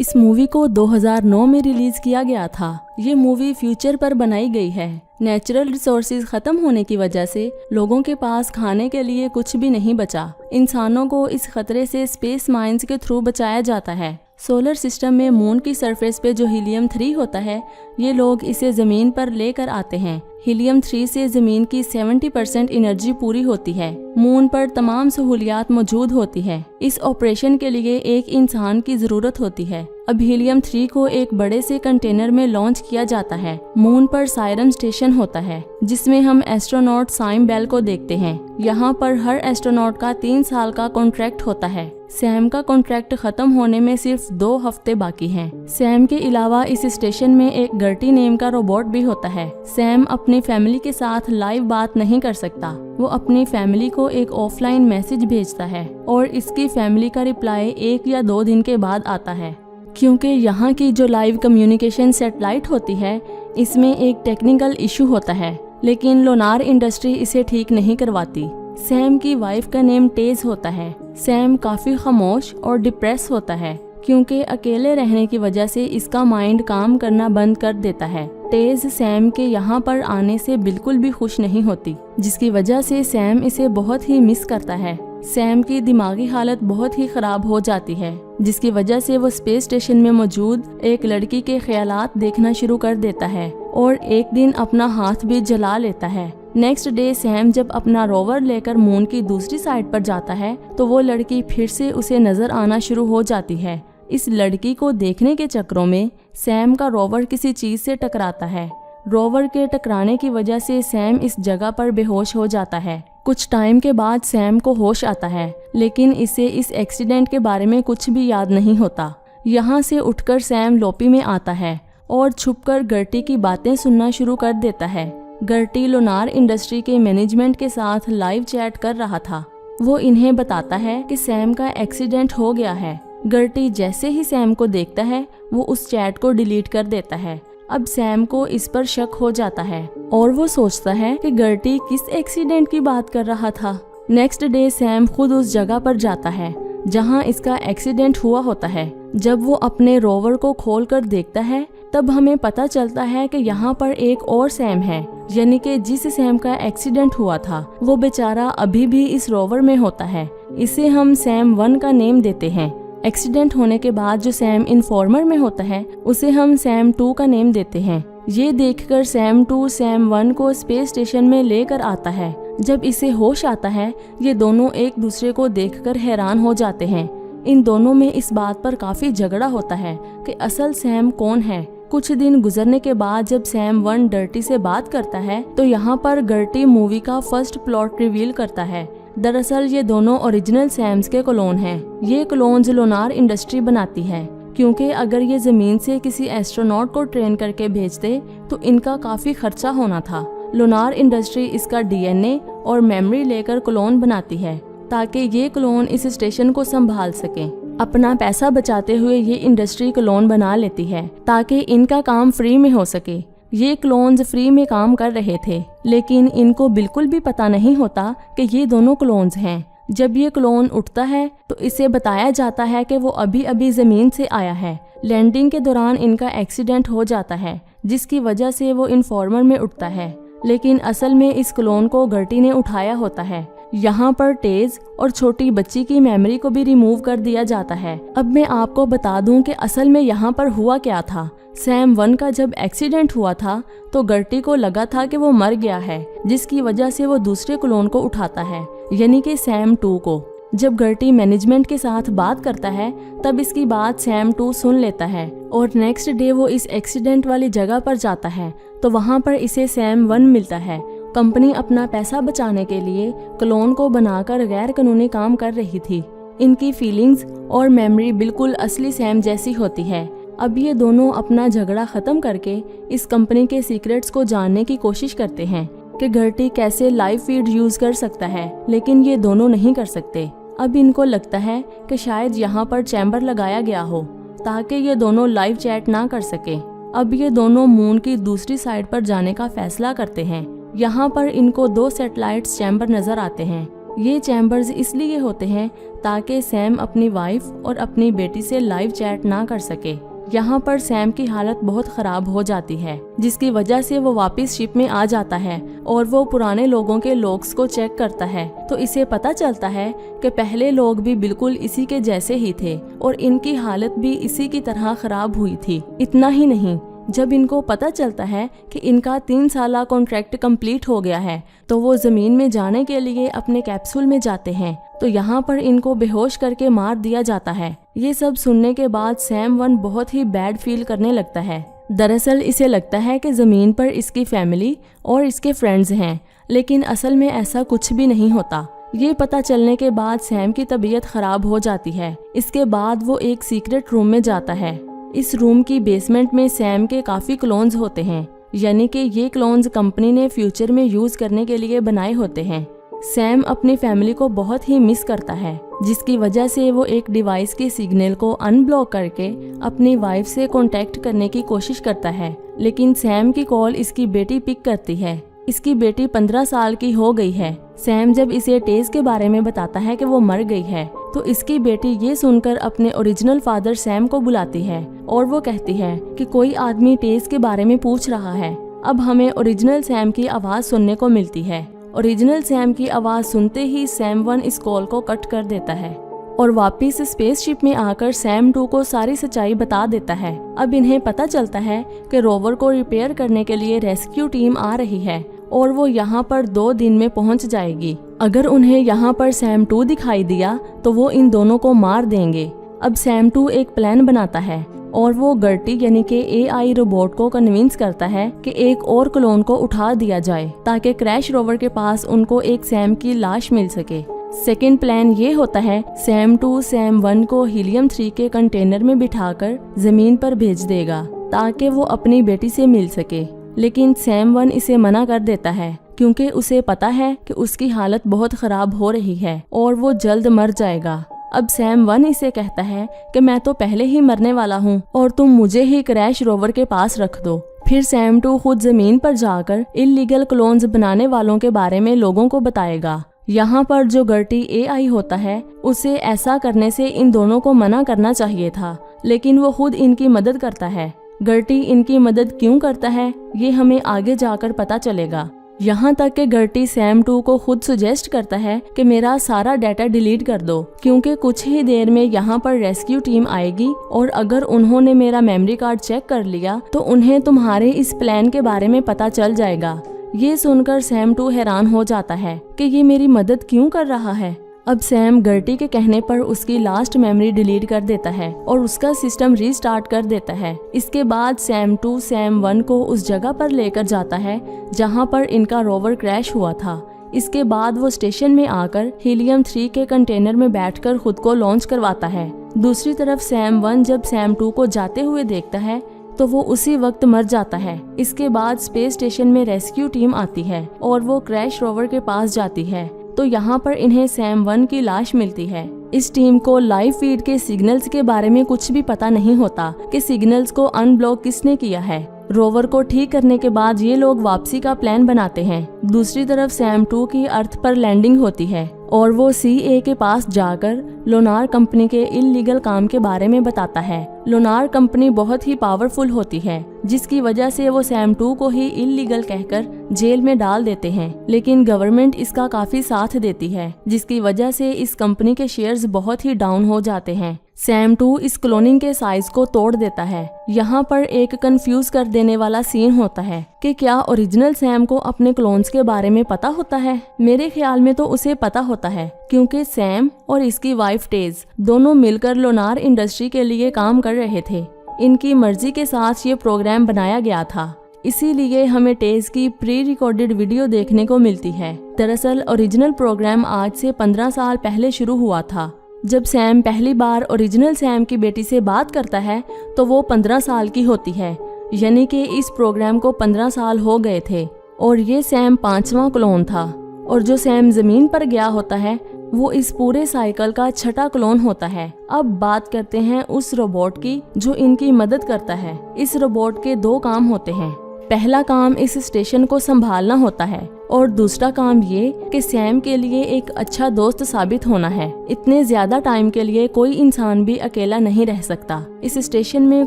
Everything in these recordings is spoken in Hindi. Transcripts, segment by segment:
इस मूवी को 2009 में रिलीज किया गया था। ये मूवी फ्यूचर पर बनाई गई है। नेचुरल रिसोर्सेज खत्म होने की वजह से लोगों के पास खाने के लिए कुछ भी नहीं बचा। इंसानों को इस खतरे से स्पेस माइंस के थ्रू बचाया जाता है। सोलर सिस्टम में मून की सरफेस पे जो हीलियम 3 होता है, ये लोग इसे ज़मीन पर लेकर आते हैं। हीलियम 3 से ज़मीन की 70% एनर्जी पूरी होती है। मून पर तमाम सहूलियात मौजूद होती है। इस ऑपरेशन के लिए एक इंसान की ज़रूरत होती है। अब हीलियम 3 को एक बड़े से कंटेनर में लॉन्च किया जाता है। मून पर साइरम स्टेशन होता है, जिसमें हम एस्ट्रोनॉट साइम बेल को देखते हैं। यहाँ पर हर एस्ट्रोनॉट का 3 साल का कॉन्ट्रैक्ट होता है। सैम का कॉन्ट्रैक्ट खत्म होने में सिर्फ 2 हफ्ते बाकी हैं। सैम के अलावा इस स्टेशन में एक गर्टी नेम का रोबोट भी होता है। सैम अपनी फैमिली के साथ लाइव बात नहीं कर सकता। वो अपनी फैमिली को एक ऑफलाइन मैसेज भेजता है और इसकी फैमिली का रिप्लाई 1 या 2 दिन के बाद आता है। क्योंकि यहाँ की जो लाइव कम्युनिकेशन सैटेलाइट होती है, इसमें एक टेक्निकल इशू होता है, लेकिन लोनार इंडस्ट्री इसे ठीक नहीं करवाती। सैम की वाइफ का नेम टेज होता है। सैम काफ़ी खामोश और डिप्रेस होता है, क्योंकि अकेले रहने की वजह से इसका माइंड काम करना बंद कर देता है। टेज सैम के यहाँ पर आने से बिल्कुल भी खुश नहीं होती, जिसकी वजह से सैम इसे बहुत ही मिस करता है। सैम की दिमागी हालत बहुत ही खराब हो जाती है, जिसकी वजह से वो स्पेस स्टेशन में मौजूद एक लड़की के ख्यालात देखना शुरू कर देता है और एक दिन अपना हाथ भी जला लेता है। नेक्स्ट डे सैम जब अपना रोवर लेकर मून की दूसरी साइड पर जाता है, तो वो लड़की फिर से उसे नजर आना शुरू हो जाती है। इस लड़की को देखने के चक्करों में सैम का रोवर किसी चीज से टकराता है। रोवर के टकराने की वजह से सैम इस जगह पर बेहोश हो जाता है। कुछ टाइम के बाद सैम को होश आता है, लेकिन इसे इस एक्सीडेंट के बारे में कुछ भी याद नहीं होता। यहाँ से उठकर सैम लोपी में आता है और छुपकर गर्टी की बातें सुनना शुरू कर देता है। गर्टी लोनार इंडस्ट्री के मैनेजमेंट के साथ लाइव चैट कर रहा था। वो इन्हें बताता है कि सैम का एक्सीडेंट हो गया है। गर्टी जैसे ही सैम को देखता है, वो उस चैट को डिलीट कर देता है। अब सैम को इस पर शक हो जाता है और वो सोचता है कि गर्टी किस एक्सीडेंट की बात कर रहा था। नेक्स्ट डे सैम खुद उस जगह पर जाता है जहां इसका एक्सीडेंट हुआ होता है। जब वो अपने रोवर को खोलकर देखता है, तब हमें पता चलता है कि यहाँ पर एक और सैम है, यानी कि जिस सैम का एक्सीडेंट हुआ था, वो बेचारा अभी भी इस रोवर में होता है। इसे हम सैम 1 का नेम देते हैं। एक्सीडेंट होने के बाद जो सैम इन्फॉर्मर में होता है, उसे हम सैम 2 का नेम देते हैं। ये देखकर सैम 2 सैम 1 को स्पेस स्टेशन में लेकर आता है। जब इसे होश आता है, ये दोनों एक दूसरे को देखकर हैरान हो जाते हैं। इन दोनों में इस बात पर काफी झगड़ा होता है कि असल सैम कौन है। कुछ दिन गुजरने के बाद जब सैम 1 डर्टी से बात करता है, तो यहाँ पर गर्टी मूवी का फर्स्ट प्लॉट रिवील करता है। दरअसल ये दोनों ओरिजिनल सैम्स के क्लोन हैं। ये क्लोन्स लोनार इंडस्ट्री बनाती है, क्योंकि अगर ये जमीन से किसी एस्ट्रोनॉट को ट्रेन करके भेजते तो इनका काफी खर्चा होना था। लोनार इंडस्ट्री इसका डीएनए और मेमोरी लेकर क्लोन बनाती है, ताकि ये क्लोन इस स्टेशन को संभाल सकें। अपना पैसा बचाते हुए ये इंडस्ट्री क्लोन बना लेती है, ताकि इनका काम फ्री में हो सके। ये क्लोन्स फ्री में काम कर रहे थे, लेकिन इनको बिल्कुल भी पता नहीं होता कि ये दोनों क्लोन्स हैं। जब ये क्लोन उठता है, तो इसे बताया जाता है कि वो अभी अभी जमीन से आया है। लैंडिंग के दौरान इनका एक्सीडेंट हो जाता है, जिसकी वजह से वो इन्फॉर्मर में उठता है, लेकिन असल में इस क्लोन को गर्टी ने उठाया होता है। यहाँ पर टेज और छोटी बच्ची की मेमोरी को भी रिमूव कर दिया जाता है। अब मैं आपको बता दूं कि असल में यहाँ पर हुआ क्या था। सैम 1 का जब एक्सीडेंट हुआ था, तो गर्टी को लगा था कि वो मर गया है, जिसकी वजह से वो दूसरे क्लोन को उठाता है, यानी कि सैम 2 को। जब गर्टी मैनेजमेंट के साथ बात करता है, तब इसकी बात सैम 2 सुन लेता है और नेक्स्ट डे वो इस एक्सीडेंट वाली जगह पर जाता है, तो वहाँ पर इसे सैम 1 मिलता है। कंपनी अपना पैसा बचाने के लिए क्लोन को बनाकर गैर कानूनी काम कर रही थी। इनकी फीलिंग्स और मेमोरी बिल्कुल असली सैम जैसी होती है। अब ये दोनों अपना झगड़ा खत्म करके इस कंपनी के सीक्रेट्स को जानने की कोशिश करते हैं कि गर्टी कैसे लाइव फीड यूज कर सकता है, लेकिन ये दोनों नहीं कर सकते। अब इनको लगता है कि शायद यहाँ पर चैम्बर लगाया गया हो, ताकि ये दोनों लाइव चैट ना कर सके। अब ये दोनों मून की दूसरी साइड पर जाने का फैसला करते हैं। यहाँ पर इनको 2 सैटेलाइट्स चैम्बर नजर आते हैं। ये चैम्बर्स इसलिए होते हैं ताकि सैम अपनी वाइफ और अपनी बेटी से लाइव चैट ना कर सके। यहाँ पर सैम की हालत बहुत खराब हो जाती है, जिसकी वजह से वो वापस शिप में आ जाता है और वो पुराने लोगों के लॉग्स को चेक करता है। तो इसे पता चलता है कि पहले लोग भी बिल्कुल इसी के जैसे ही थे और इनकी हालत भी इसी की तरह खराब हुई थी। इतना ही नहीं, जब इनको पता चलता है कि इनका 3 साल कॉन्ट्रैक्ट कंप्लीट हो गया है तो वो जमीन में जाने के लिए अपने कैप्सूल में जाते हैं। तो यहाँ पर इनको बेहोश करके मार दिया जाता है। ये सब सुनने के बाद सैम वन बहुत ही बैड फील करने लगता है। दरअसल इसे लगता है कि जमीन पर इसकी फैमिली और इसके फ्रेंड्स हैं, लेकिन असल में ऐसा कुछ भी नहीं होता। ये पता चलने के बाद सैम की तबीयत खराब हो जाती है। इसके बाद वो एक सीक्रेट रूम में जाता है। इस रूम की बेसमेंट में सैम के काफी क्लोन्स होते हैं, यानी कि ये क्लोन्स कंपनी ने फ्यूचर में यूज करने के लिए बनाए होते हैं। सैम अपनी फैमिली को बहुत ही मिस करता है, जिसकी वजह से वो एक डिवाइस के सिग्नल को अनब्लॉक करके अपनी वाइफ से कांटेक्ट करने की कोशिश करता है। लेकिन सैम की कॉल इसकी बेटी पिक करती है। इसकी बेटी 15 साल की हो गई है। सैम जब इसे टेज के बारे में बताता है कि वो मर गई है, तो इसकी बेटी ये सुनकर अपने ओरिजिनल फादर सैम को बुलाती है और वो कहती है कि कोई आदमी टेज के बारे में पूछ रहा है। अब हमें ओरिजिनल सैम की आवाज सुनने को मिलती है। ओरिजिनल सैम की आवाज सुनते ही सैम वन इस कॉल को कट कर देता है और वापस स्पेसशिप में आकर सैम 2 को सारी सच्चाई बता देता है। अब इन्हें पता चलता है कि रोवर को रिपेयर करने के लिए रेस्क्यू टीम आ रही है और वो यहाँ पर 2 दिन में पहुँच जाएगी। अगर उन्हें यहाँ पर सैम 2 दिखाई दिया तो वो इन दोनों को मार देंगे। अब सैम 2 एक प्लान बनाता है और वो गर्टी यानी कि AI रोबोट को कन्विंस करता है कि एक और क्लोन को उठा दिया जाए ताकि क्रैश रोवर के पास उनको एक सैम की लाश मिल सके। सेकेंड प्लान ये होता है सैम 2 सैम 1 को हीलियम 3 के कंटेनर में बिठाकर जमीन पर भेज देगा ताकि वो अपनी बेटी से मिल सके। लेकिन सैम 1 इसे मना कर देता है क्योंकि उसे पता है कि उसकी हालत बहुत खराब हो रही है और वो जल्द मर जाएगा। अब सैम 1 इसे कहता है कि मैं तो पहले ही मरने वाला हूँ और तुम मुझे ही क्रैश रोवर के पास रख दो। फिर सैम 2 खुद जमीन पर जाकर इल्लीगल क्लोन्स बनाने वालों के बारे में लोगों को बताएगा। यहाँ पर जो गर्टी AI होता है उसे ऐसा करने से इन दोनों को मना करना चाहिए था, लेकिन वो खुद इनकी मदद करता है। गर्टी इनकी मदद क्यों करता है ये हमें आगे जाकर पता चलेगा। यहाँ तक कि गर्टी सैम 2 को खुद सुजेस्ट करता है कि मेरा सारा डाटा डिलीट कर दो, क्योंकि कुछ ही देर में यहाँ पर रेस्क्यू टीम आएगी और अगर उन्होंने मेरा मेमोरी कार्ड चेक कर लिया तो उन्हें तुम्हारे इस प्लान के बारे में पता चल जाएगा। ये सुनकर सैम 2 हैरान हो जाता है कि ये मेरी मदद क्यों कर रहा है। अब सैम गर्टी के कहने पर उसकी लास्ट मेमोरी डिलीट कर देता है और उसका सिस्टम रीस्टार्ट कर देता है। इसके बाद सैम 2 सैम 1 को उस जगह पर लेकर जाता है जहां पर इनका रोवर क्रैश हुआ था। इसके बाद वो स्टेशन में आकर हीलियम 3 के कंटेनर में बैठकर खुद को लॉन्च करवाता है। दूसरी तरफ सैम 1 जब सैम 2 को जाते हुए देखता है तो वो उसी वक्त मर जाता है। इसके बाद स्पेस स्टेशन में रेस्क्यू टीम आती है और वो क्रैश रोवर के पास जाती है, तो यहाँ पर इन्हें सैम 1 की लाश मिलती है। इस टीम को लाइव फीड के सिग्नल्स के बारे में कुछ भी पता नहीं होता कि सिग्नल्स को अनब्लॉक किसने किया है। रोवर को ठीक करने के बाद ये लोग वापसी का प्लान बनाते हैं। दूसरी तरफ सैम 2 की अर्थ पर लैंडिंग होती है और वो CA के पास जाकर लोनार कंपनी के इल्लीगल काम के बारे में बताता है। लोनार कंपनी बहुत ही पावरफुल होती है, जिसकी वजह से वो सैम 2 को ही इल्लीगल कहकर जेल में डाल देते हैं, लेकिन गवर्नमेंट इसका काफी साथ देती है, जिसकी वजह से इस कंपनी के शेयर्स बहुत ही डाउन हो जाते हैं। सैम 2 इस क्लोनिंग के साइज को तोड़ देता है। यहाँ पर एक कंफ्यूज कर देने वाला सीन होता है कि क्या ओरिजिनल सैम को अपने क्लोन्स के बारे में पता होता है। मेरे ख्याल में तो उसे पता होता है, क्योंकि सैम और इसकी वाइफ टेज दोनों मिलकर लोनार इंडस्ट्री के लिए काम कर रहे थे। इनकी मर्जी के साथ ये प्रोग्राम बनाया गया था, इसीलिए हमें टेज की प्री रिकॉर्डेड वीडियो देखने को मिलती है। दरअसल ओरिजिनल प्रोग्राम आज से 15 साल पहले शुरू हुआ था। जब सैम पहली बार ओरिजिनल सैम की बेटी से बात करता है तो वो 15 साल की होती है, यानी कि इस प्रोग्राम को 15 साल हो गए थे और ये सैम 5वां क्लोन था। और जो सैम जमीन पर गया होता है वो इस पूरे साइकिल का 6ठा क्लोन होता है। अब बात करते हैं उस रोबोट की जो इनकी मदद करता है। इस रोबोट के 2 काम होते हैं। पहला काम इस स्टेशन को संभालना होता है और दूसरा काम ये कि सैम के लिए एक अच्छा दोस्त साबित होना है। इतने ज्यादा टाइम के लिए कोई इंसान भी अकेला नहीं रह सकता। इस स्टेशन में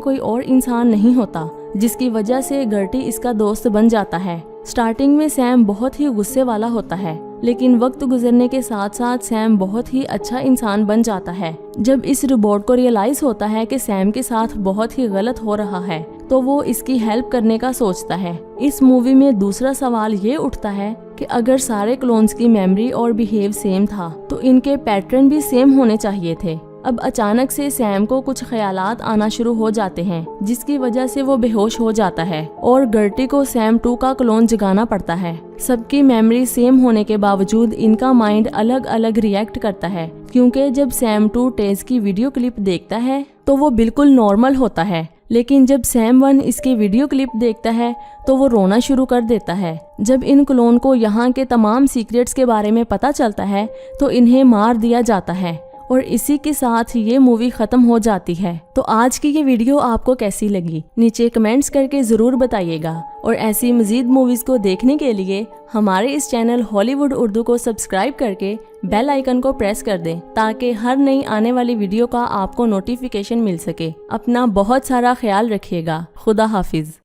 कोई और इंसान नहीं होता, जिसकी वजह से गर्टी इसका दोस्त बन जाता है। स्टार्टिंग में सैम बहुत ही गुस्से वाला होता है, लेकिन वक्त गुजरने के साथ साथ सैम बहुत ही अच्छा इंसान बन जाता है। जब इस रोबोट को रियलाइज होता है कि सैम के साथ बहुत ही गलत हो रहा है, तो वो इसकी हेल्प करने का सोचता है। इस मूवी में दूसरा सवाल ये उठता है कि अगर सारे क्लोन्स की मेमोरी और बिहेव सेम था, तो इनके पैटर्न भी सेम होने चाहिए थे। अब अचानक से सैम को कुछ ख्यालात आना शुरू हो जाते हैं, जिसकी वजह से वो बेहोश हो जाता है और गर्टी को सैम 2 का क्लोन जगाना पड़ता है। सबकी मेमोरी सेम होने के बावजूद इनका माइंड अलग अलग रिएक्ट करता है, क्योंकि जब सैम 2 टेज की वीडियो क्लिप देखता है तो वो बिल्कुल नॉर्मल होता है, लेकिन जब सैम 1 इसकी वीडियो क्लिप देखता है तो वो रोना शुरू कर देता है। जब इन क्लोन को यहाँ के तमाम सीक्रेट्स के बारे में पता चलता है तो इन्हें मार दिया जाता है और इसी के साथ ये मूवी खत्म हो जाती है। तो आज की ये वीडियो आपको कैसी लगी नीचे कमेंट्स करके जरूर बताइएगा, और ऐसी मजीद मूवीज को देखने के लिए हमारे इस चैनल हॉलीवुड उर्दू को सब्सक्राइब करके बेल आइकन को प्रेस कर दें, ताकि हर नई आने वाली वीडियो का आपको नोटिफिकेशन मिल सके। अपना बहुत सारा ख्याल रखिएगा। खुदा हाफिज।